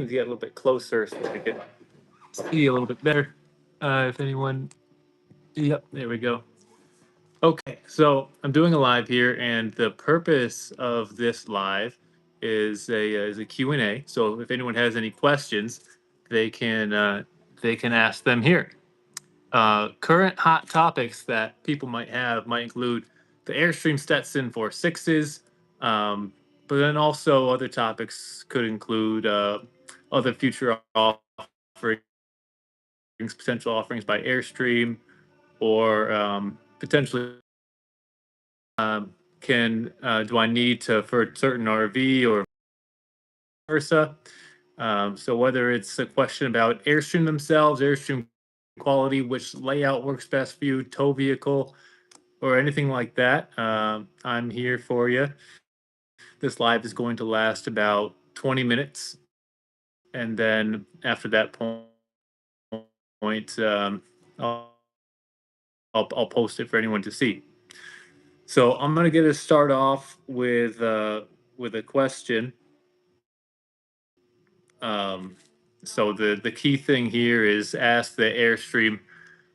get a little bit closer so I can see a little bit better. If anyone, yep, there we go. Okay, so I'm doing a live here, and the purpose of this live is a Q&A. So if anyone has any questions, they can uh, they can ask them here. Current hot topics that people might have might include the Airstream Stetson for sixes, um, but then also other topics could include other future offerings, potential offerings by Airstream, or potentially can do I need to for a certain RV or versa. So whether it's a question about Airstream themselves, Airstream quality, which layout works best for you, tow vehicle, or anything like that, I'm here for you. This live is going to last about 20 minutes. And then after that point, I'll, I'll post it for anyone to see. So I'm going to get us start off with a question. Um, so the key thing here is ask the Airstream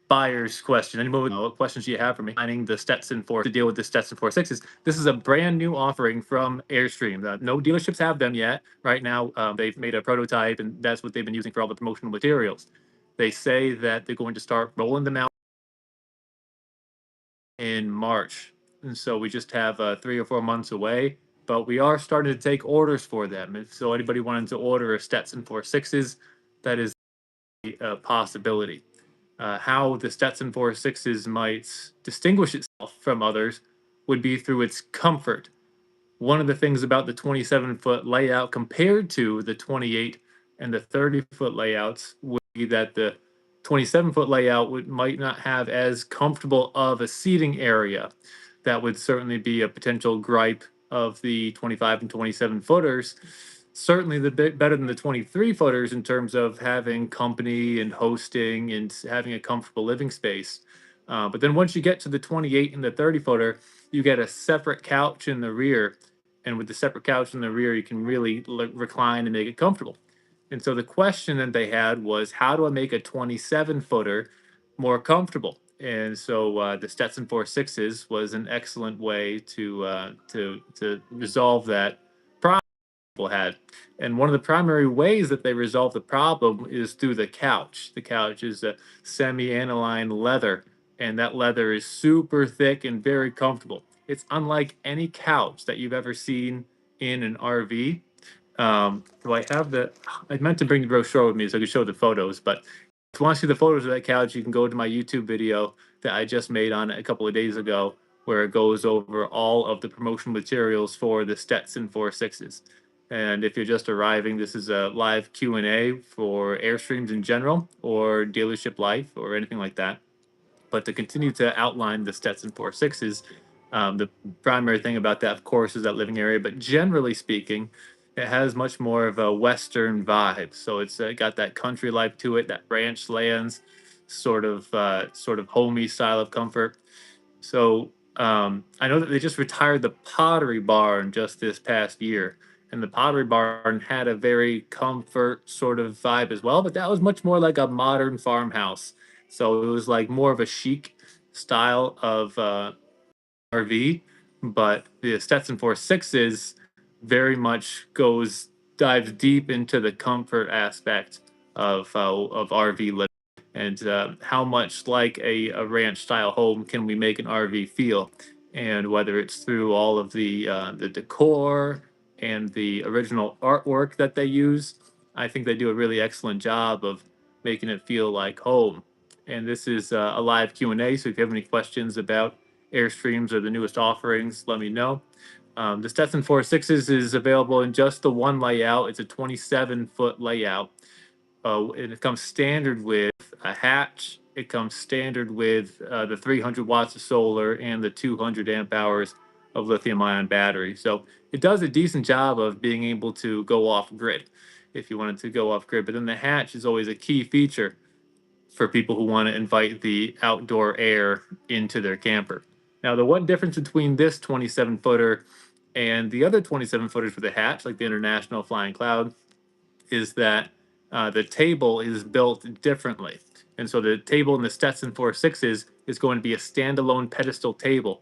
buyer's question. Anyone, what questions do you have for me? Finding the Stetson 4 to deal with the Stetson 4.6s. This is a brand new offering from Airstream. No dealerships have them yet. Right now, they've made a prototype, and that's what they've been using for all the promotional materials. They say that they're going to start rolling them out in March. And so we just have 3 or 4 months away, but we are starting to take orders for them. And so anybody wanting to order a Stetson 4.6s, that is a possibility. How the Stetson 4.6s might distinguish itself from others would be through its comfort. One of the things about the 27-foot layout compared to the 28 and the 30-foot layouts would be that the 27-foot layout might not have as comfortable of a seating area. That would certainly be a potential gripe of the 25 and 27 footers. Certainly the bit better than the 23 footers in terms of having company and hosting and having a comfortable living space. But then once you get to the 28 and the 30 footer, you get a separate couch in the rear. And with the separate couch in the rear, you can really recline and make it comfortable. And so the question that they had was, how do I make a 27 footer more comfortable? And so the Stetson 4.6s was an excellent way to resolve that problem people had. And one of the primary ways that they resolve the problem is through the couch. The couch is a semi-aniline leather, and that leather is super thick and very comfortable. It's unlike any couch that you've ever seen in an RV. Do I have the? I meant to bring the brochure with me so I could show the photos, but if you want to see the photos of that couch, you can go to my YouTube video that I just made on it a couple of days ago, where it goes over all of the promotional materials for the Stetson 4.6s. And if you're just arriving, this is a live Q&A for Airstreams in general or dealership life or anything like that. But to continue to outline the Stetson 4.6s, the primary thing about that, of course, is that living area. But generally speaking, it has much more of a Western vibe. So it's got that country life to it, that ranch lands, sort of homey style of comfort. So I know that they just retired the Pottery Barn just this past year, and the Pottery Barn had a very comfort sort of vibe as well, but that was much more like a modern farmhouse. So it was like more of a chic style of RV, but the Stetson 4.6s very much dives deep into the comfort aspect of RV living and how much like a ranch style home can we make an RV feel, and whether it's through all of the decor and the original artwork that they use. I think they do a really excellent job of making it feel like home. And this is a live Q&A, so if you have any questions about Airstreams or the newest offerings, let me know. The Stetson 4.6s is available in just the one layout. It's a 27-foot layout. And it comes standard with a hatch. It comes standard with the 300 watts of solar and the 200 amp hours of lithium ion battery. So it does a decent job of being able to go off grid if you wanted to go off grid. But then the hatch is always a key feature for people who want to invite the outdoor air into their camper. Now, the one difference between this 27 footer and the other 27 footers with a hatch, like the International Flying Cloud, is that the table is built differently. And so the table in the Stetson 4.6s is going to be a standalone pedestal table.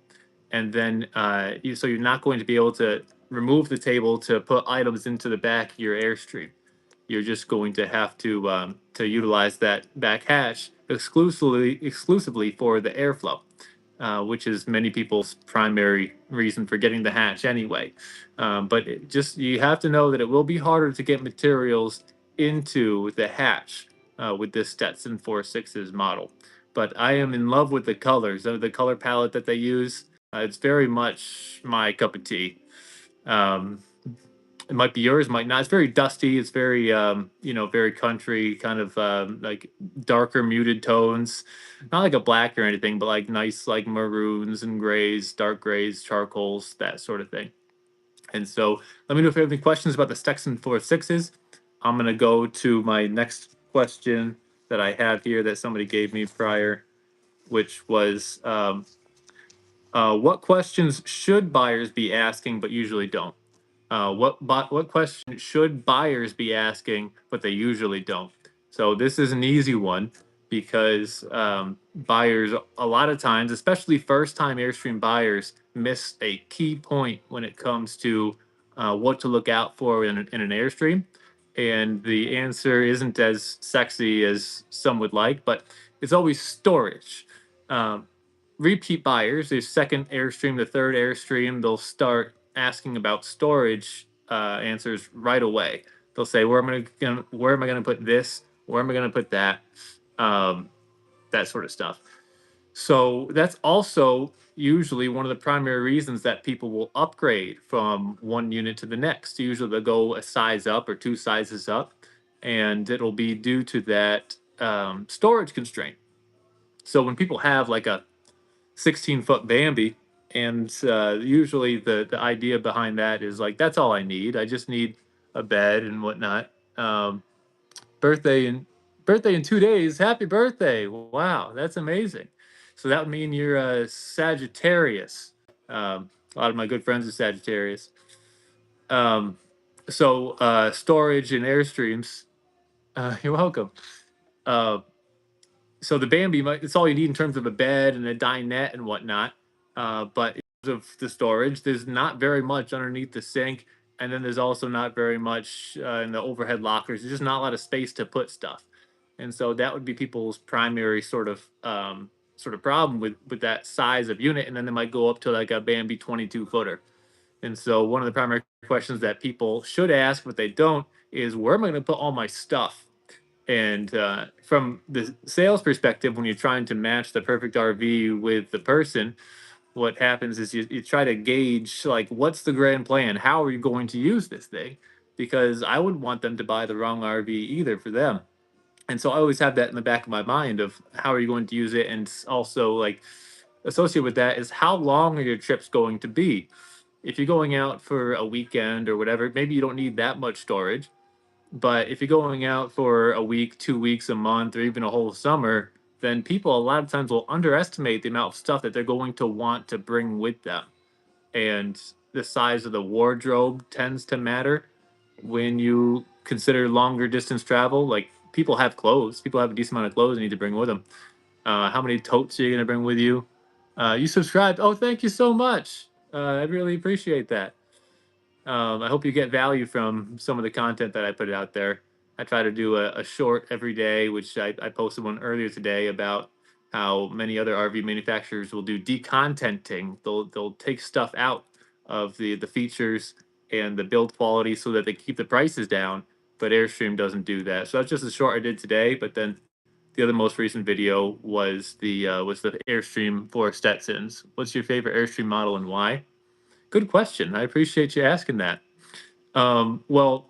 And then so you're not going to be able to remove the table to put items into the back of your Airstream. You're just going to have to utilize that back hatch exclusively for the airflow, which is many people's primary reason for getting the hatch anyway. But you have to know that it will be harder to get materials into the hatch with this Stetson 4.6's model. But I am in love with the colors, the color palette that they use. It's very much my cup of tea. Um, it might be yours, might not. It's very dusty. It's very, very country, kind of like darker muted tones. Not like a black or anything, but like nice, like maroons and grays, dark grays, charcoals, that sort of thing. And so let me know if you have any questions about the Stetson 4.6s. I'm going to go to my next question that I have here that somebody gave me prior, which was what questions should buyers be asking but usually don't? What question should buyers be asking, but they usually don't? So this is an easy one because buyers a lot of times, especially first-time Airstream buyers, miss a key point when it comes to what to look out for in an Airstream. And the answer isn't as sexy as some would like, but it's always storage. Um, Repeat buyers, the second Airstream, the third Airstream, they'll start asking about storage answers right away. They'll say, where am I gonna put this? Where am I gonna put that? Um, that sort of stuff. So that's also usually one of the primary reasons that people will upgrade from one unit to the next. Usually they'll go a size up or two sizes up, and it'll be due to that storage constraint. So when people have like a 16-foot Bambi. And usually the idea behind that is like, that's all I need. I just need a bed and whatnot. Birthday in birthday in 2 days. Happy birthday. Wow, that's amazing. So that would mean you're a Sagittarius. A lot of my good friends are Sagittarius. Um, Storage and Airstreams. You're welcome. Uh, so the Bambi, it's all you need in terms of a bed and a dinette and whatnot. But in terms of the storage, there's not very much underneath the sink, and then there's also not very much in the overhead lockers. There's just not a lot of space to put stuff, and so that would be people's primary sort of problem with that size of unit. And then they might go up to like a Bambi 22 footer. And so one of the primary questions that people should ask, but they don't, is where am I going to put all my stuff? And from the sales perspective, when you're trying to match the perfect RV with the person, what happens is you try to gauge like what's the grand plan? How are you going to use this thing? Because I wouldn't want them to buy the wrong RV either for them. And so I always have that in the back of my mind of how are you going to use it, and also like associated with that is how long are your trips going to be? If you're going out for a weekend or whatever, maybe you don't need that much storage. But if you're going out for a week, 2 weeks, a month, or even a whole summer, then people a lot of times will underestimate the amount of stuff that they're going to want to bring with them. And the size of the wardrobe tends to matter when you consider longer distance travel. Like people have clothes, people have a decent amount of clothes they need to bring with them. How many totes are you going to bring with you? You subscribed. Oh, thank you so much. I really appreciate that. I hope you get value from some of the content that I put out there. I try to do a short every day, which I posted one earlier today about how many other RV manufacturers will do decontenting. They'll take stuff out of the features and the build quality so that they keep the prices down. But Airstream doesn't do that. So that's just a short I did today. But then the other most recent video was the Airstream for Stetsons. What's your favorite Airstream model and why? Good question. I appreciate you asking that. Well,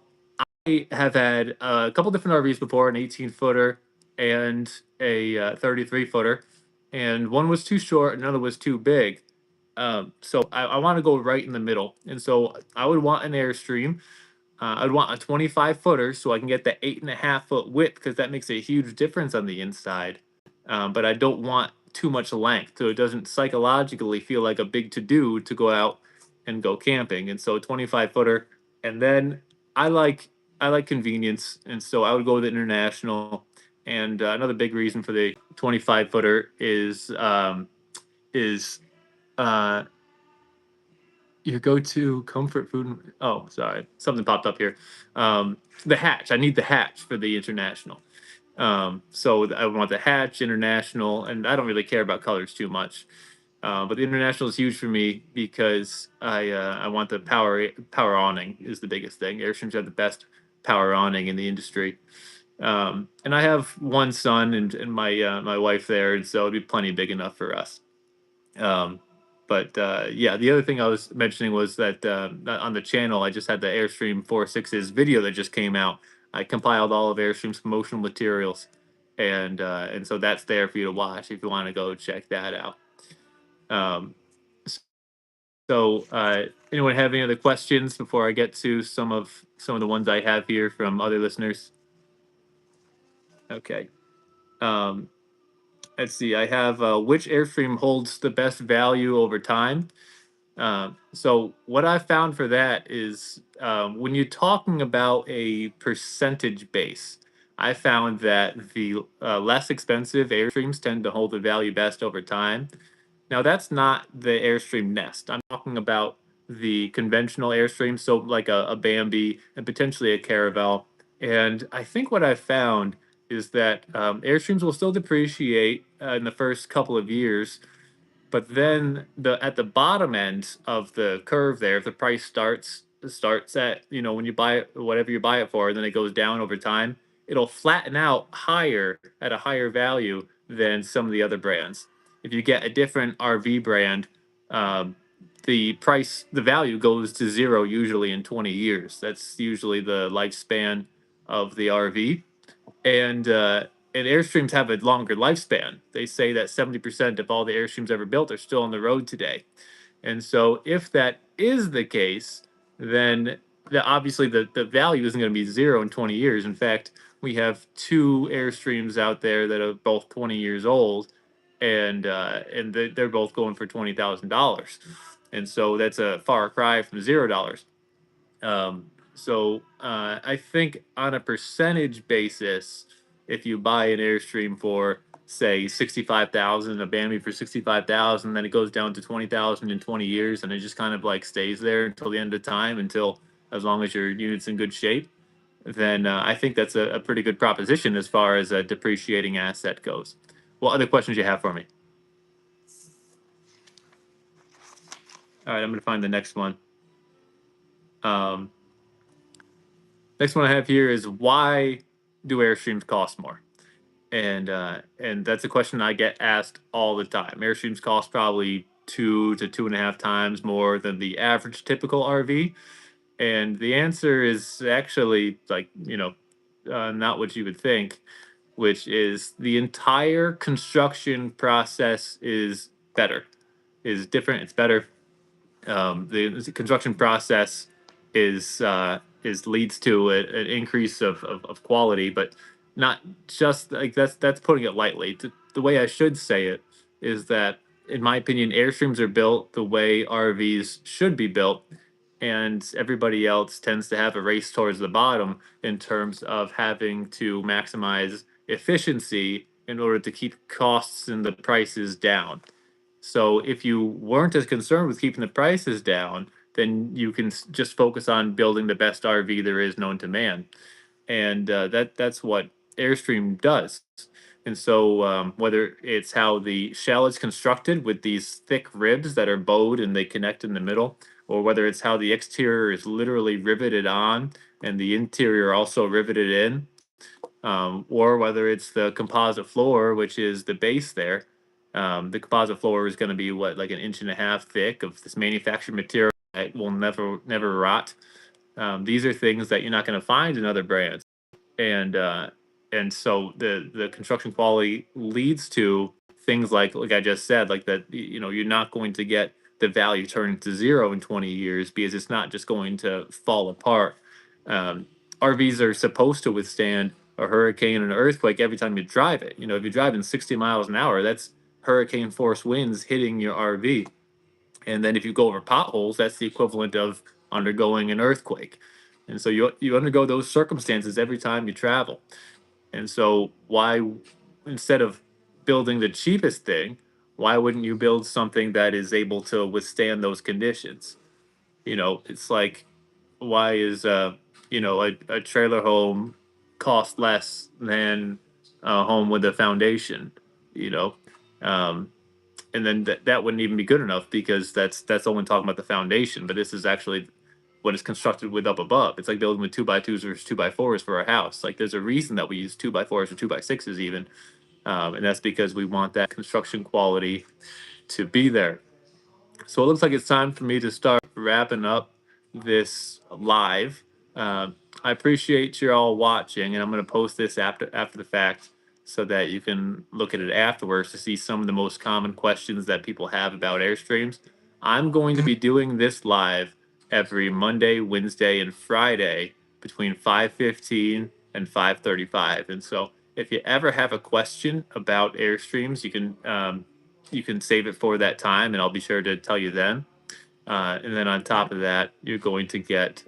I have had a couple different RVs before, an 18-footer and a 33-footer, and one was too short, another was too big. So I want to go right in the middle, and so I would want an Airstream. I'd want a 25-footer so I can get the 8.5-foot width because that makes a huge difference on the inside. But I don't want too much length, so it doesn't psychologically feel like a big to go out and go camping. And so 25-footer, and then I like I like convenience, and so I would go with the International. And another big reason for the 25 footer is uh, your go-to comfort food. Oh, sorry, something popped up here. The hatch. I need the hatch for the International. So I want the hatch International, and I don't really care about colors too much. But the International is huge for me because I want the power awning is the biggest thing. Airstreams have the best power awning in the industry. And I have one son and my wife there, and so it'd be plenty big enough for us. Um, but yeah, the other thing I was mentioning was that on the channel, I just had the Airstream 4.6's video that just came out. I compiled all of Airstream's promotional materials, and so that's there for you to watch if you want to go check that out. Um, so, anyone have any other questions before I get to some of the ones I have here from other listeners? Okay. Um, let's see. I have which Airstream holds the best value over time. So what I found for that is when you're talking about a percentage base, I found that the less expensive Airstreams tend to hold the value best over time. Now that's not the Airstream Nest. I'm talking about the conventional Airstream, so like a Bambi and potentially a Caravel. And I think what I found is that Airstreams will still depreciate in the first couple of years, but then the at the bottom end of the curve there, if the price starts at, when you buy it, whatever you buy it for, and then it goes down over time, it'll flatten out higher at a higher value than some of the other brands. If you get a different RV brand, um, the value goes to zero usually in 20 years. That's usually the lifespan of the RV, and Airstreams have a longer lifespan. They say that 70% of all the Airstreams ever built are still on the road today. And so if that is the case, then obviously the value isn't going to be zero in 20 years. In fact, we have two Airstreams out there that are both 20 years old, and they're both going for $20,000. And so that's a far cry from $0. So I think on a percentage basis, if you buy an Airstream for say 65,000, a Bambi for 65,000, then it goes down to 20,000 in 20 years, and it just kind of like stays there until the end of time, until as long as your unit's in good shape. Then I think that's a pretty good proposition as far as a depreciating asset goes. What other questions you have for me? All right, I'm going to find the next one. Um, Next one I have here is why do Airstreams cost more? And that's a question I get asked all the time. Airstreams cost probably 2 to 2.5 times more than the average typical RV, and the answer is actually like not what you would think, which is the entire construction process is better, is different. It's better. The construction process is leads to an increase of quality, but not just like that's putting it lightly. The way I should say it is that, in my opinion, Airstreams are built the way RVs should be built, and everybody else tends to have a race towards the bottom in terms of having to maximize efficiency in order to keep costs and the prices down. So if you weren't as concerned with keeping the prices down, then you can just focus on building the best RV there is known to man, and that's what Airstream does. And so whether it's how the shell is constructed with these thick ribs that are bowed and they connect in the middle, or whether it's how the exterior is literally riveted on and the interior also riveted in, or whether it's the composite floor, which is the base there. The composite floor is going to be what, like an inch and a half thick of this manufactured material that will never rot. These are things that you're not going to find in other brands, and so the construction quality leads to things like I just said, like that. You're not going to get the value turned to zero in 20 years because it's not just going to fall apart. Um, RVs are supposed to withstand a hurricane and an earthquake every time you drive it. If you're driving 60 miles an hour, that's hurricane force winds hitting your RV. And then if you go over potholes, that's the equivalent of undergoing an earthquake. And so you undergo those circumstances every time you travel. And so why, instead of building the cheapest thing, why wouldn't you build something that is able to withstand those conditions? It's like, why is a trailer home cost less than a home with a foundation? You know, um, and then that wouldn't even be good enough, because that's only talking about the foundation. But this is actually what is constructed with up above. It's like building with 2x2s versus 2x4s for our house. Like, there's a reason that we use 2x4s or 2x6s even, and that's because we want that construction quality to be there. So it looks like it's time for me to start wrapping up this live. Uh, I appreciate you all watching, and I'm going to post this after the fact so that you can look at it afterwards to see some of the most common questions that people have about Airstreams. I'm going to be doing this live every Monday, Wednesday, and Friday between 5:15 and 5:35. And so, if you ever have a question about Airstreams, you can save it for that time, and I'll be sure to tell you then. And then on top of that, you're going to get,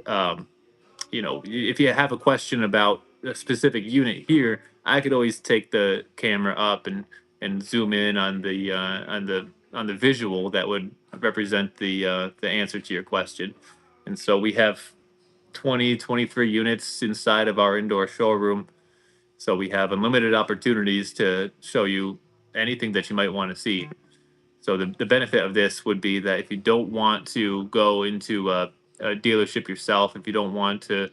if you have a question about a specific unit here, I could always take the camera up and zoom in on the visual that would represent the answer to your question. And so we have 23 units inside of our indoor showroom. So we have unlimited opportunities to show you anything that you might want to see. So the benefit of this would be that if you don't want to go into a dealership yourself, if you don't want to,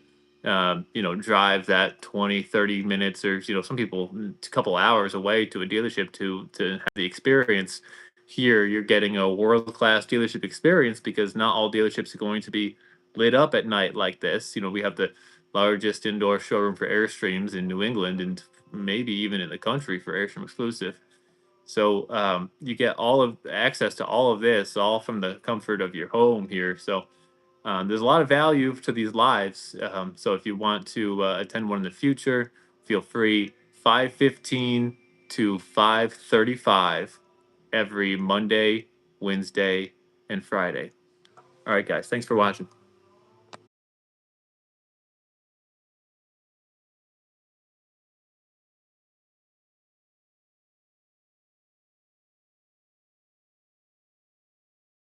drive that 20, 30 minutes, or, some people, a couple hours away to a dealership to have the experience, here you're getting a world-class dealership experience, because not all dealerships are going to be lit up at night like this. We have the largest indoor showroom for Airstreams in New England, and maybe even in the country for Airstream exclusive. So you get all of access to all of this, all from the comfort of your home here. So there's a lot of value to these lives. So if you want to attend one in the future, feel free. 5:15 to 5:35 every Monday, Wednesday, and Friday. All right, guys. Thanks for watching.